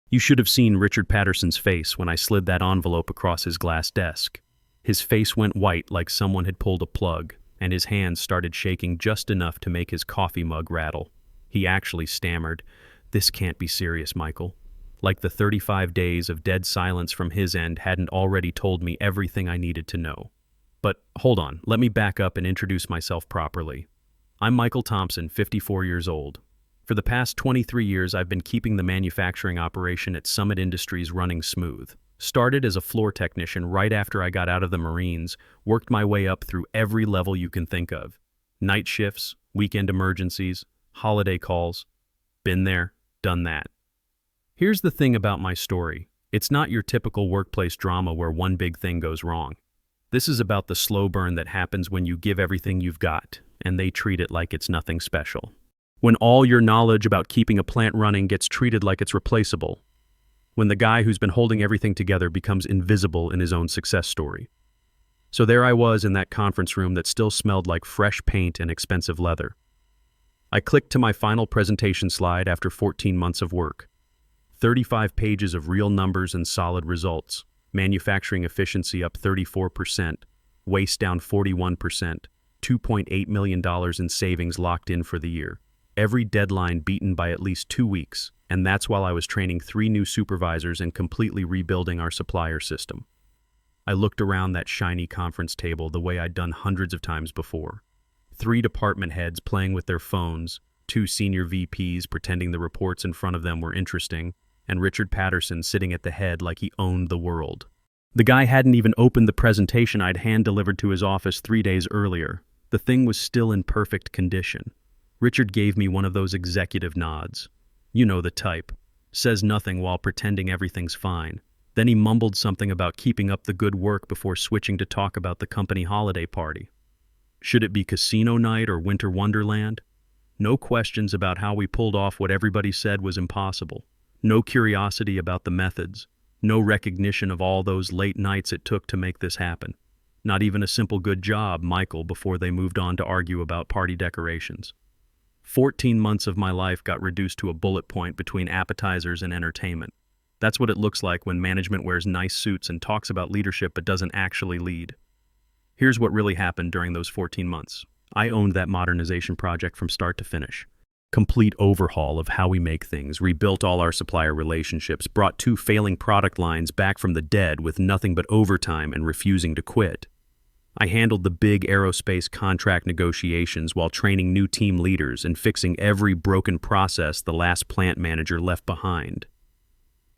You should have seen Richard Patterson's face when I slid that envelope across his glass desk. His face went white like someone had pulled a plug, and his hands started shaking just enough to make his coffee mug rattle. He actually stammered, "This can't be serious, Michael." Like the 35 days of dead silence from his end hadn't already told me everything I needed to know. But hold on, let me back up and introduce myself properly. I'm Michael Thompson, 54 years old. For the past 23 years, I've been keeping the manufacturing operation at Summit Industries running smooth. Started as a floor technician right after I got out of the Marines, worked my way up through every level you can think of. Night shifts, weekend emergencies, holiday calls. Been there, done that. Here's the thing about my story. It's not your typical workplace drama where one big thing goes wrong. This is about the slow burn that happens when you give everything you've got, and they treat it like it's nothing special. When all your knowledge about keeping a plant running gets treated like it's replaceable. When the guy who's been holding everything together becomes invisible in his own success story. So there I was in that conference room that still smelled like fresh paint and expensive leather. I clicked to my final presentation slide after 14 months of work. 35 pages of real numbers and solid results. Manufacturing efficiency up 34%, waste down 41%, $2.8 million in savings locked in for the year. Every deadline beaten by at least 2 weeks, and that's while I was training 3 new supervisors and completely rebuilding our supplier system. I looked around that shiny conference table the way I'd done hundreds of times before. 3 department heads playing with their phones, 2 senior VPs pretending the reports in front of them were interesting, and Richard Patterson sitting at the head like he owned the world. The guy hadn't even opened the presentation I'd hand-delivered to his office 3 days earlier. The thing was still in perfect condition. Richard gave me one of those executive nods. You know the type. Says nothing while pretending everything's fine. Then he mumbled something about keeping up the good work before switching to talk about the company holiday party. Should it be casino night or winter wonderland? No questions about how we pulled off what everybody said was impossible. No curiosity about the methods. No recognition of all those late nights it took to make this happen. Not even a simple good job, Michael, before they moved on to argue about party decorations. 14 months of my life got reduced to a bullet point between appetizers and entertainment. That's what it looks like when management wears nice suits and talks about leadership but doesn't actually lead. Here's what really happened during those 14 months. I owned that modernization project from start to finish. Complete overhaul of how we make things, rebuilt all our supplier relationships, brought 2 failing product lines back from the dead with nothing but overtime and refusing to quit. I handled the big aerospace contract negotiations while training new team leaders and fixing every broken process the last plant manager left behind.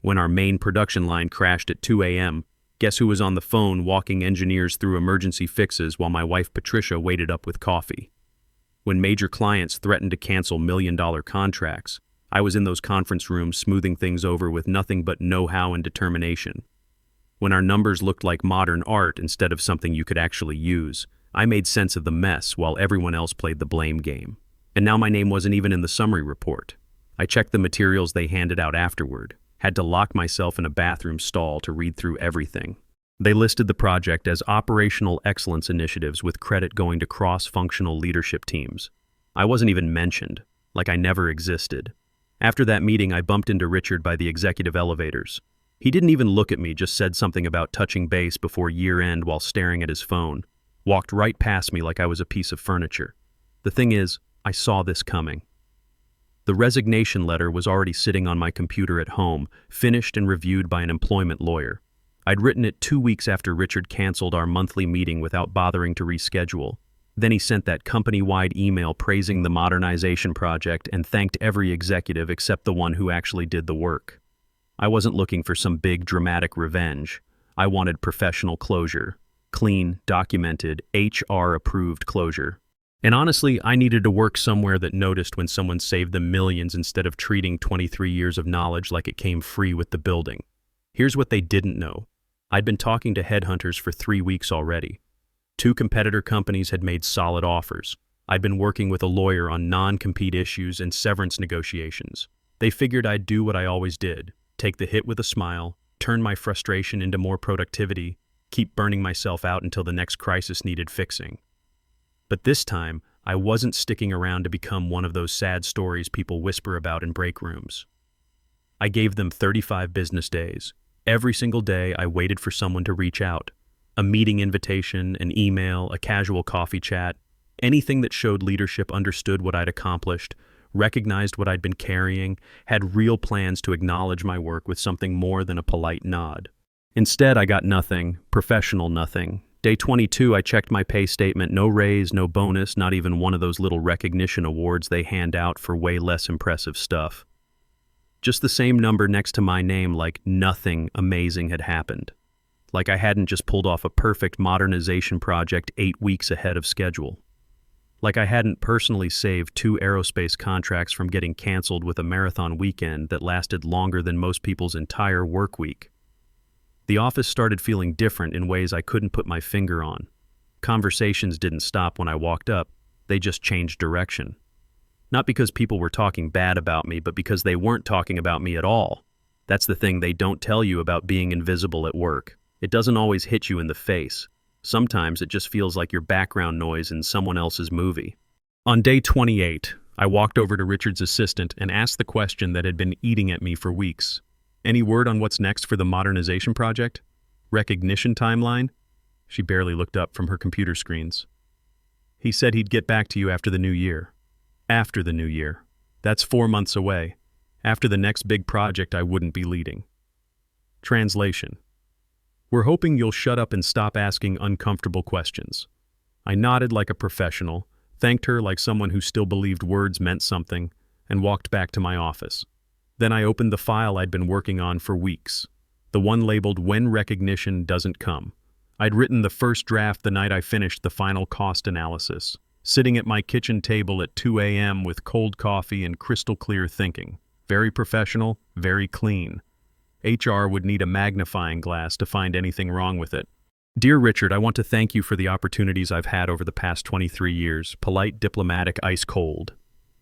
When our main production line crashed at 2 a.m., guess who was on the phone walking engineers through emergency fixes while my wife Patricia waited up with coffee? When major clients threatened to cancel million-dollar contracts, I was in those conference rooms smoothing things over with nothing but know-how and determination. When our numbers looked like modern art instead of something you could actually use, I made sense of the mess while everyone else played the blame game. And now my name wasn't even in the summary report. I checked the materials they handed out afterward, had to lock myself in a bathroom stall to read through everything. They listed the project as operational excellence initiatives with credit going to cross-functional leadership teams. I wasn't even mentioned, like I never existed. After that meeting, I bumped into Richard by the executive elevators. He didn't even look at me, just said something about touching base before year-end while staring at his phone. Walked right past me like I was a piece of furniture. The thing is, I saw this coming. The resignation letter was already sitting on my computer at home, finished and reviewed by an employment lawyer. I'd written it 2 weeks after Richard canceled our monthly meeting without bothering to reschedule. Then he sent that company-wide email praising the modernization project and thanked every executive except the one who actually did the work. I wasn't looking for some big dramatic revenge. I wanted professional closure. Clean, documented, HR-approved closure. And honestly, I needed to work somewhere that noticed when someone saved them millions instead of treating 23 years of knowledge like it came free with the building. Here's what they didn't know. I'd been talking to headhunters for 3 weeks already. 2 competitor companies had made solid offers. I'd been working with a lawyer on non-compete issues and severance negotiations. They figured I'd do what I always did. Take the hit with a smile, turn my frustration into more productivity, keep burning myself out until the next crisis needed fixing. But this time, I wasn't sticking around to become one of those sad stories people whisper about in break rooms. I gave them 35 business days. Every single day, I waited for someone to reach out. A meeting invitation, an email, a casual coffee chat, anything that showed leadership understood what I'd accomplished, recognized what I'd been carrying, had real plans to acknowledge my work with something more than a polite nod. Instead, I got nothing, professional nothing. Day 22, I checked my pay statement, no raise, no bonus, not even one of those little recognition awards they hand out for way less impressive stuff. Just the same number next to my name, like nothing amazing had happened. Like I hadn't just pulled off a perfect modernization project 8 weeks ahead of schedule. Like I hadn't personally saved 2 aerospace contracts from getting canceled with a marathon weekend that lasted longer than most people's entire work week. The office started feeling different in ways I couldn't put my finger on. Conversations didn't stop when I walked up, they just changed direction. Not because people were talking bad about me, but because they weren't talking about me at all. That's the thing they don't tell you about being invisible at work. It doesn't always hit you in the face. Sometimes it just feels like your background noise in someone else's movie. On day 28, I walked over to Richard's assistant and asked the question that had been eating at me for weeks. Any word on what's next for the modernization project? Recognition timeline? She barely looked up from her computer screens. He said he'd get back to you after the new year. After the new year. That's 4 months away. After the next big project I wouldn't be leading. Translation. We're hoping you'll shut up and stop asking uncomfortable questions. I nodded like a professional, thanked her like someone who still believed words meant something, and walked back to my office. Then I opened the file I'd been working on for weeks, the one labeled When Recognition Doesn't Come. I'd written the first draft the night I finished the final cost analysis, sitting at my kitchen table at 2 a.m. with cold coffee and crystal clear thinking. Very professional, very clean. HR would need a magnifying glass to find anything wrong with it. Dear Richard, I want to thank you for the opportunities I've had over the past 23 years, polite, diplomatic, ice cold.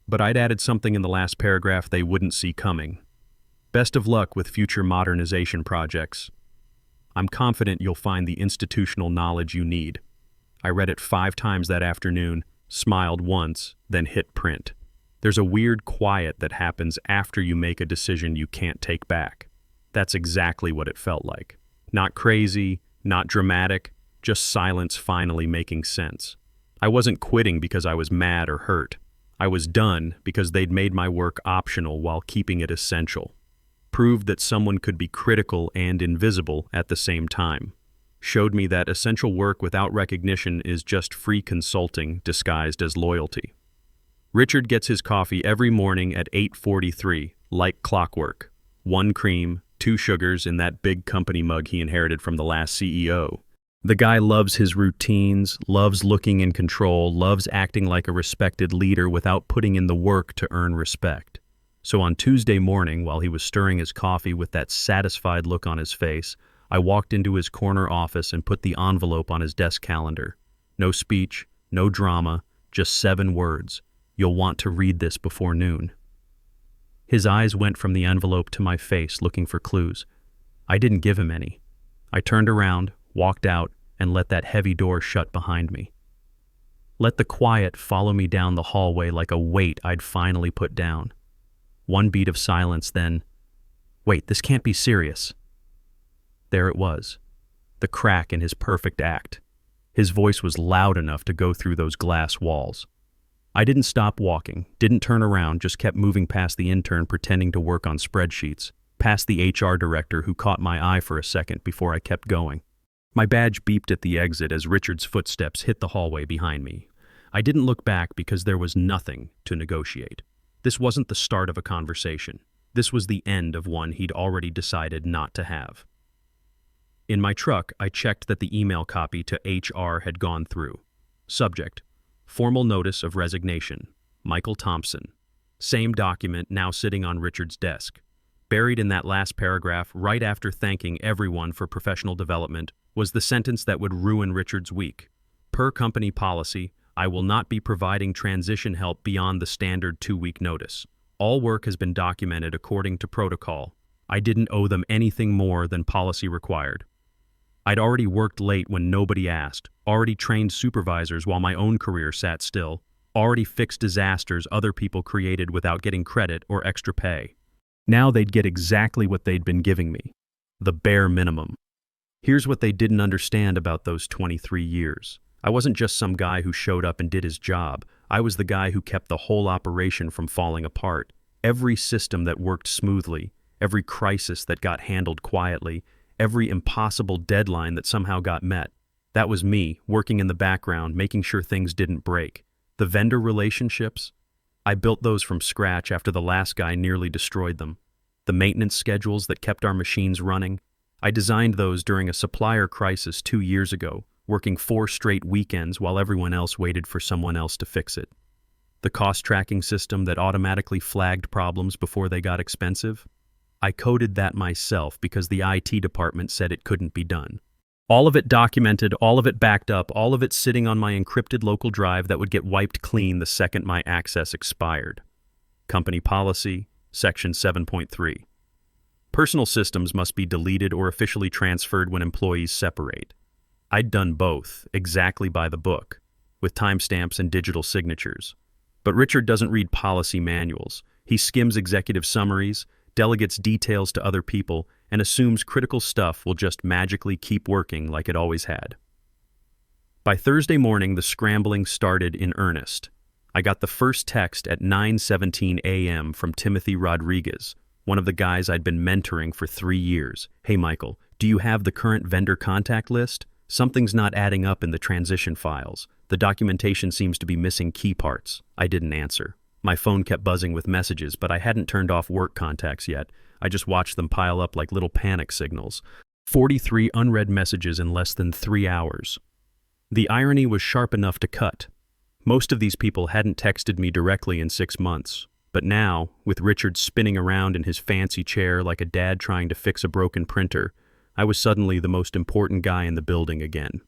But I'd added something in the last paragraph they wouldn't see coming. Best of luck with future modernization projects. I'm confident you'll find the institutional knowledge you need. I read it 5 times that afternoon, smiled once, then hit print. There's a weird quiet that happens after you make a decision you can't take back. That's exactly what it felt like. Not crazy, not dramatic, just silence finally making sense. I wasn't quitting because I was mad or hurt. I was done because they'd made my work optional while keeping it essential. Proved that someone could be critical and invisible at the same time. Showed me that essential work without recognition is just free consulting disguised as loyalty. Richard gets his coffee every morning at 8:43, like clockwork. 1 cream, 2 sugars in that big company mug he inherited from the last CEO. The guy loves his routines, loves looking in control, loves acting like a respected leader without putting in the work to earn respect. So on Tuesday morning, while he was stirring his coffee with that satisfied look on his face, I walked into his corner office and put the envelope on his desk calendar. No speech, no drama, just 7 words. You'll want to read this before noon. His eyes went from the envelope to my face, looking for clues. I didn't give him any. I turned around, walked out, and let that heavy door shut behind me. Let the quiet follow me down the hallway like a weight I'd finally put down. 1 beat of silence, then, wait, this can't be serious. There it was, the crack in his perfect act. His voice was loud enough to go through those glass walls. I didn't stop walking, didn't turn around, just kept moving past the intern pretending to work on spreadsheets, past the HR director who caught my eye for a second before I kept going. My badge beeped at the exit as Richard's footsteps hit the hallway behind me. I didn't look back because there was nothing to negotiate. This wasn't the start of a conversation. This was the end of one he'd already decided not to have. In my truck, I checked that the email copy to HR had gone through. Subject: Formal Notice of Resignation, Michael Thompson. Same document now sitting on Richard's desk. Buried in that last paragraph, right after thanking everyone for professional development, was the sentence that would ruin Richard's week. Per company policy, I will not be providing transition help beyond the standard 2-week notice. All work has been documented according to protocol. I didn't owe them anything more than policy required. I'd already worked late when nobody asked, already trained supervisors while my own career sat still, already fixed disasters other people created without getting credit or extra pay. Now they'd get exactly what they'd been giving me, the bare minimum. Here's what they didn't understand about those 23 years. I wasn't just some guy who showed up and did his job. I was the guy who kept the whole operation from falling apart. Every system that worked smoothly, every crisis that got handled quietly, every impossible deadline that somehow got met. That was me, working in the background, making sure things didn't break. The vendor relationships? I built those from scratch after the last guy nearly destroyed them. The maintenance schedules that kept our machines running? I designed those during a supplier crisis 2 years ago, working 4 straight weekends while everyone else waited for someone else to fix it. The cost tracking system that automatically flagged problems before they got expensive? I coded that myself because the IT department said it couldn't be done. All of it documented, all of it backed up, all of it sitting on my encrypted local drive that would get wiped clean the second my access expired. Company policy, section 7.3. Personal systems must be deleted or officially transferred when employees separate. I'd done both, exactly by the book, with timestamps and digital signatures. But Richard doesn't read policy manuals. He skims executive summaries, delegates details to other people, and assumes critical stuff will just magically keep working like it always had. By Thursday morning, the scrambling started in earnest. I got the first text at 9:17 a.m. from Timothy Rodriguez, one of the guys I'd been mentoring for 3 years. "Hey Michael, do you have the current vendor contact list? Something's not adding up in the transition files. The documentation seems to be missing key parts." I didn't answer. My phone kept buzzing with messages, but I hadn't turned off work contacts yet. I just watched them pile up like little panic signals. 43 unread messages in less than 3 hours. The irony was sharp enough to cut. Most of these people hadn't texted me directly in 6 months. But now, with Richard spinning around in his fancy chair like a dad trying to fix a broken printer, I was suddenly the most important guy in the building again.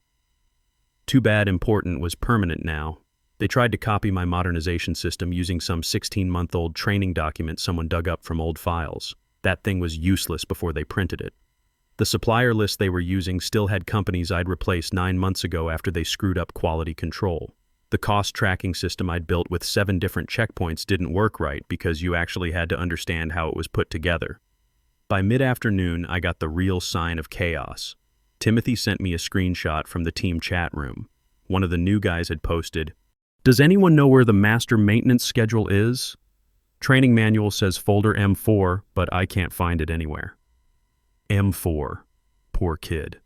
Too bad important was permanent now. They tried to copy my modernization system using some 16-month-old training document someone dug up from old files. That thing was useless before they printed it. The supplier list they were using still had companies I'd replaced 9 months ago after they screwed up quality control. The cost tracking system I'd built with 7 different checkpoints didn't work right because you actually had to understand how it was put together. By mid-afternoon, I got the real sign of chaos. Timothy sent me a screenshot from the team chat room. One of the new guys had posted, "Does anyone know where the master maintenance schedule is? Training manual says folder M4, but I can't find it anywhere." M4. Poor kid.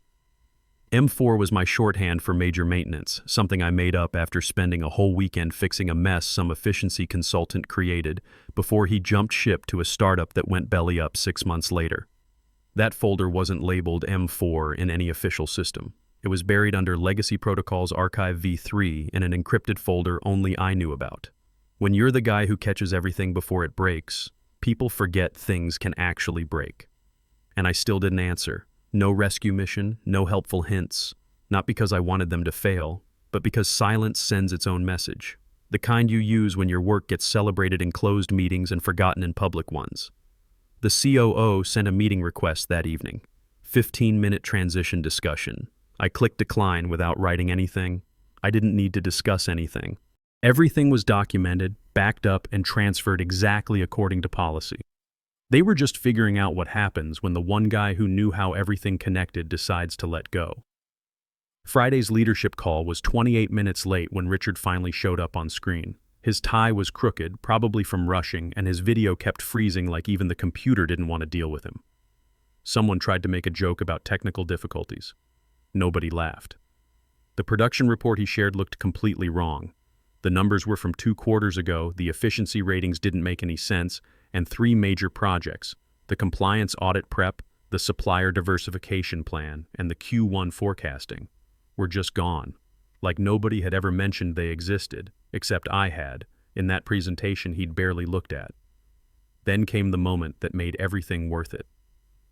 M4 was my shorthand for major maintenance, something I made up after spending a whole weekend fixing a mess some efficiency consultant created before he jumped ship to a startup that went belly up 6 months later. That folder wasn't labeled M4 in any official system. It was buried under Legacy Protocols Archive v3 in an encrypted folder only I knew about. When you're the guy who catches everything before it breaks, people forget things can actually break. And I still didn't answer. No rescue mission, no helpful hints. Not because I wanted them to fail, but because silence sends its own message. The kind you use when your work gets celebrated in closed meetings and forgotten in public ones. The COO sent a meeting request that evening. 15-minute transition discussion. I clicked decline without writing anything. I didn't need to discuss anything. Everything was documented, backed up, and transferred exactly according to policy. They were just figuring out what happens when the one guy who knew how everything connected decides to let go. Friday's leadership call was 28 minutes late when Richard finally showed up on screen. His tie was crooked, probably from rushing, and his video kept freezing like even the computer didn't want to deal with him. Someone tried to make a joke about technical difficulties. Nobody laughed. The production report he shared looked completely wrong. The numbers were from 2 quarters ago, the efficiency ratings didn't make any sense, and 3 major projects, the compliance audit prep, the supplier diversification plan, and the Q1 forecasting, were just gone. Like nobody had ever mentioned they existed, except I had, in that presentation he'd barely looked at. Then came the moment that made everything worth it.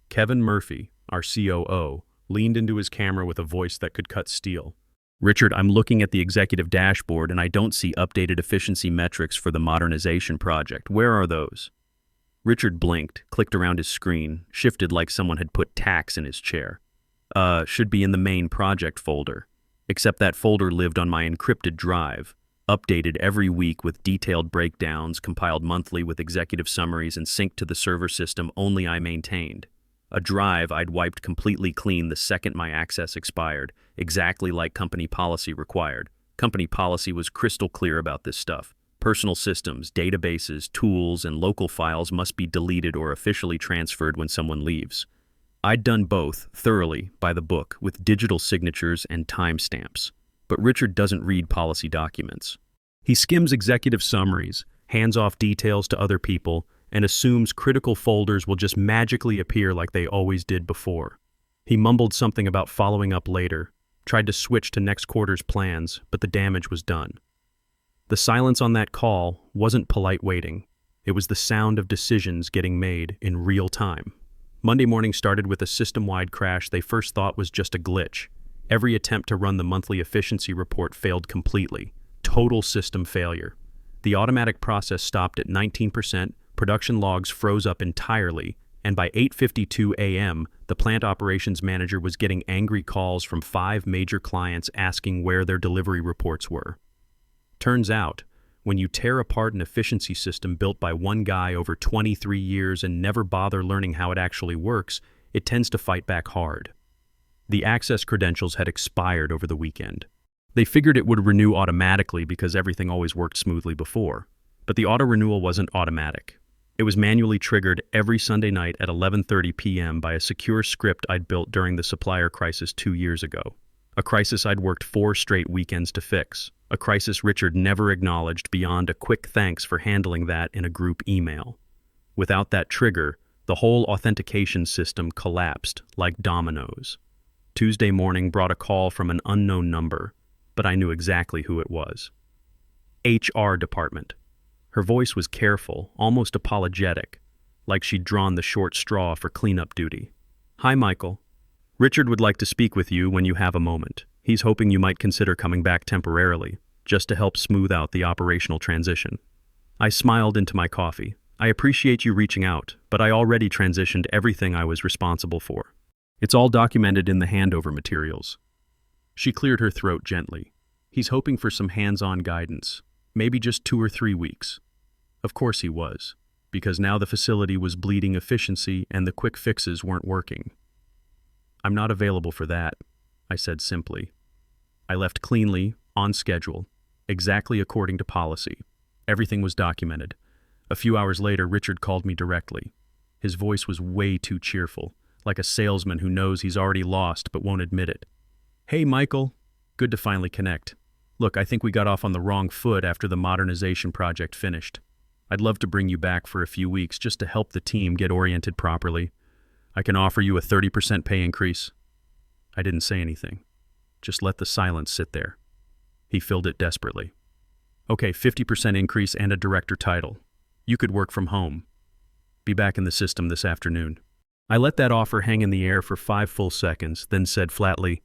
Kevin Murphy, our COO, leaned into his camera with a voice that could cut steel. "Richard, I'm looking at the executive dashboard and I don't see updated efficiency metrics for the modernization project. Where are those?" Richard blinked, clicked around his screen, shifted like someone had put tacks in his chair. Should be in the main project folder. Except that folder lived on my encrypted drive. updated every week with detailed breakdowns, compiled monthly with executive summaries, and synced to the server system only I maintained. A drive I'd wiped completely clean the second my access expired, exactly like company policy required. Company policy was crystal clear about this stuff. Personal systems, databases, tools, and local files must be deleted or officially transferred when someone leaves. I'd done both, thoroughly, by the book, with digital signatures and timestamps. But Richard doesn't read policy documents. He skims executive summaries, hands off details to other people, and assumes critical folders will just magically appear like they always did before. He mumbled something about following up later, tried to switch to next quarter's plans, but the damage was done. The silence on that call wasn't polite waiting. It was the sound of decisions getting made in real time. Monday morning started with a system-wide crash they first thought was just a glitch. Every attempt to run the monthly efficiency report failed completely. Total system failure. The automatic process stopped at 19%, production logs froze up entirely, and by 8:52 a.m., the plant operations manager was getting angry calls from 5 major clients asking where their delivery reports were. Turns out, when you tear apart an efficiency system built by one guy over 23 years and never bother learning how it actually works, it tends to fight back hard. The access credentials had expired over the weekend. They figured it would renew automatically because everything always worked smoothly before. But the auto-renewal wasn't automatic. It was manually triggered every Sunday night at 11:30 p.m. by a secure script I'd built during the supplier crisis 2 years ago. A crisis I'd worked 4 straight weekends to fix. A crisis Richard never acknowledged beyond a quick thanks for handling that in a group email. Without that trigger, the whole authentication system collapsed like dominoes. Tuesday morning brought a call from an unknown number, but I knew exactly who it was. HR department. Her voice was careful, almost apologetic, like she'd drawn the short straw for cleanup duty. "Hi, Michael. Richard would like to speak with you when you have a moment. He's hoping you might consider coming back temporarily, just to help smooth out the operational transition." I smiled into my coffee. "I appreciate you reaching out, but I already transitioned everything I was responsible for. It's all documented in the handover materials." She cleared her throat gently. "He's hoping for some hands-on guidance, maybe just 2 or 3 weeks. Of course he was, because now the facility was bleeding efficiency and the quick fixes weren't working. "I'm not available for that," I said simply. I left cleanly, on schedule, exactly according to policy. Everything was documented. A few hours later, Richard called me directly. His voice was way too cheerful, like a salesman who knows he's already lost but won't admit it. "Hey, Michael. Good to finally connect. Look, I think we got off on the wrong foot after the modernization project finished. I'd love to bring you back for a few weeks just to help the team get oriented properly. I can offer you a 30% pay increase." I didn't say anything. Just let the silence sit there. He filled it desperately. "Okay, 50% increase and a director title. You could work from home. Be back in the system this afternoon." I let that offer hang in the air for 5 full seconds, then said flatly,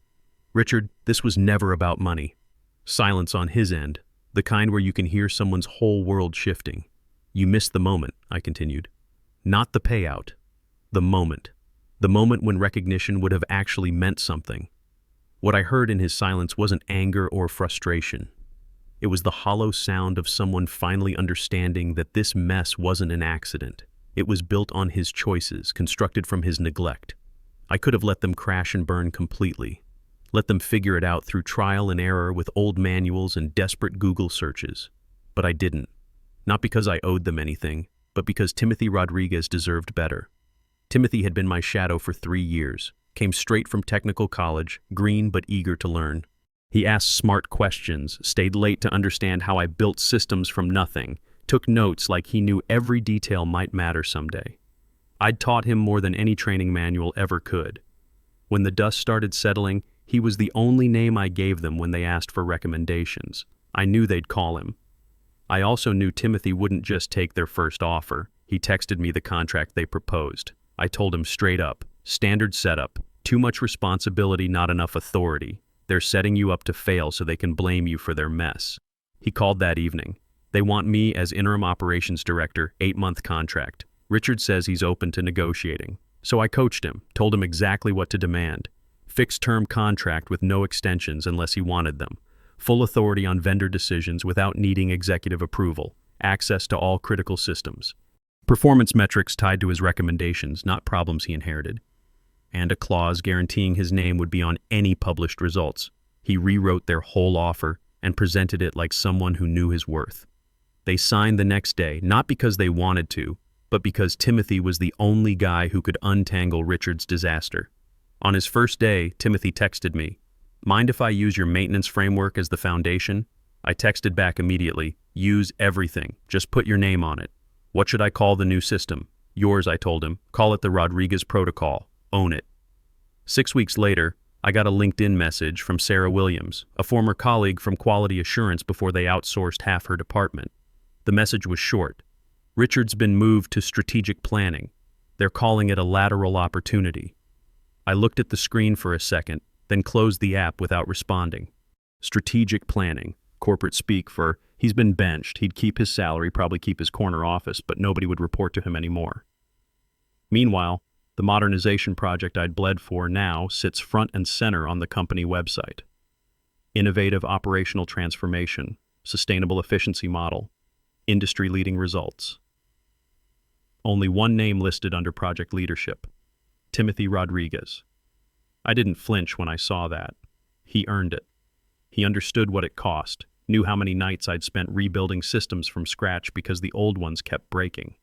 "Richard, this was never about money." Silence on his end, the kind where you can hear someone's whole world shifting. "You missed the moment," I continued. "Not the payout. The moment. The moment when recognition would have actually meant something." What I heard in his silence wasn't anger or frustration. It was the hollow sound of someone finally understanding that this mess wasn't an accident. It was built on his choices, constructed from his neglect. I could have let them crash and burn completely. Let them figure it out through trial and error with old manuals and desperate Google searches. But I didn't. Not because I owed them anything, but because Timothy Rodriguez deserved better. Timothy had been my shadow for 3 years, came straight from technical college, green but eager to learn. He asked smart questions, stayed late to understand how I built systems from nothing, took notes like he knew every detail might matter someday. I'd taught him more than any training manual ever could. When the dust started settling, he was the only name I gave them when they asked for recommendations. I knew they'd call him. I also knew Timothy wouldn't just take their first offer. He texted me the contract they proposed. I told him straight up, standard setup, too much responsibility, not enough authority. They're setting you up to fail so they can blame you for their mess. He called that evening. They want me as interim operations director, 8-month contract. Richard says he's open to negotiating. So I coached him, told him exactly what to demand. Fixed-term contract with no extensions unless he wanted them. full authority on vendor decisions without needing executive approval, access to all critical systems, performance metrics tied to his recommendations, not problems he inherited, and a clause guaranteeing his name would be on any published results. He rewrote their whole offer and presented it like someone who knew his worth. They signed the next day, not because they wanted to, but because Timothy was the only guy who could untangle Richard's disaster. On his first day, Timothy texted me, "Mind if I use your maintenance framework as the foundation?" I texted back immediately, "Use everything. Just put your name on it." "What should I call the new system?" "Yours," I told him. "Call it the Rodriguez Protocol. Own it." 6 weeks later, I got a LinkedIn message from Sarah Williams, a former colleague from Quality Assurance before they outsourced half her department. The message was short. "Richard's been moved to strategic planning. They're calling it a lateral opportunity." I looked at the screen for a second, then closed the app without responding. Strategic planning, corporate speak for he's been benched, he'd keep his salary, probably keep his corner office, but nobody would report to him anymore. Meanwhile, the modernization project I'd bled for now sits front and center on the company website. Innovative operational transformation, sustainable efficiency model, industry-leading results. Only one name listed under project leadership, Timothy Rodriguez. I didn't flinch when I saw that. He earned it. He understood what it cost, knew how many nights I'd spent rebuilding systems from scratch because the old ones kept breaking.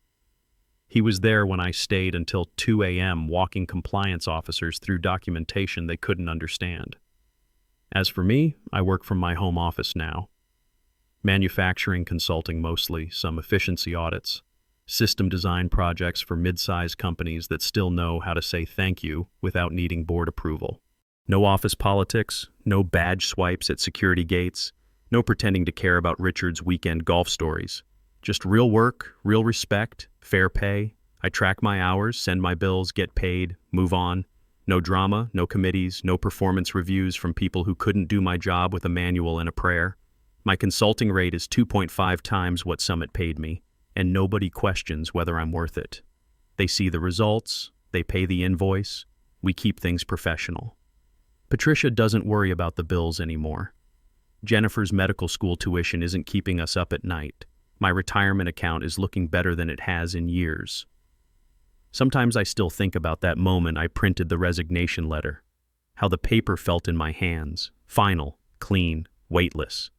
He was there when I stayed until 2 a.m. walking compliance officers through documentation they couldn't understand. As for me, I work from my home office now. Manufacturing consulting mostly, some efficiency audits, system design projects for mid-sized companies that still know how to say thank you without needing board approval. No office politics, no badge swipes at security gates, no pretending to care about Richard's weekend golf stories. Just real work, real respect, fair pay. I track my hours, send my bills, get paid, move on. No drama, no committees, no performance reviews from people who couldn't do my job with a manual and a prayer. My consulting rate is 2.5 times what Summit paid me, and nobody questions whether I'm worth it. They see the results, they pay the invoice, we keep things professional. Patricia doesn't worry about the bills anymore. Jennifer's medical school tuition isn't keeping us up at night. My retirement account is looking better than it has in years. Sometimes I still think about that moment I printed the resignation letter, how the paper felt in my hands, final, clean, weightless.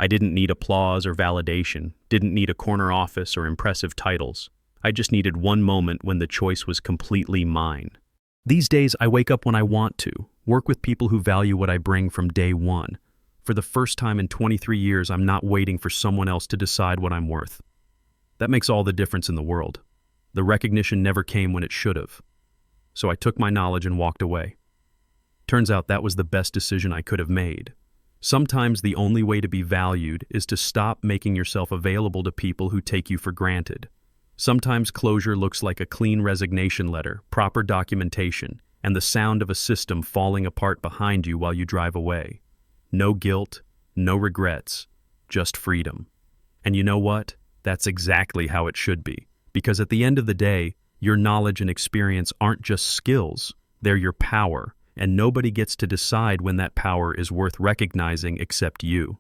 I didn't need applause or validation, didn't need a corner office or impressive titles. I just needed one moment when the choice was completely mine. These days, I wake up when I want to, work with people who value what I bring from day one. For the first time in 23 years, I'm not waiting for someone else to decide what I'm worth. That makes all the difference in the world. The recognition never came when it should have. So I took my knowledge and walked away. Turns out that was the best decision I could have made. Sometimes the only way to be valued is to stop making yourself available to people who take you for granted. Sometimes closure looks like a clean resignation letter, proper documentation, and the sound of a system falling apart behind you while you drive away. No guilt, no regrets, just freedom. And you know what? That's exactly how it should be. Because at the end of the day, your knowledge and experience aren't just skills, they're your power, and nobody gets to decide when that power is worth recognizing except you.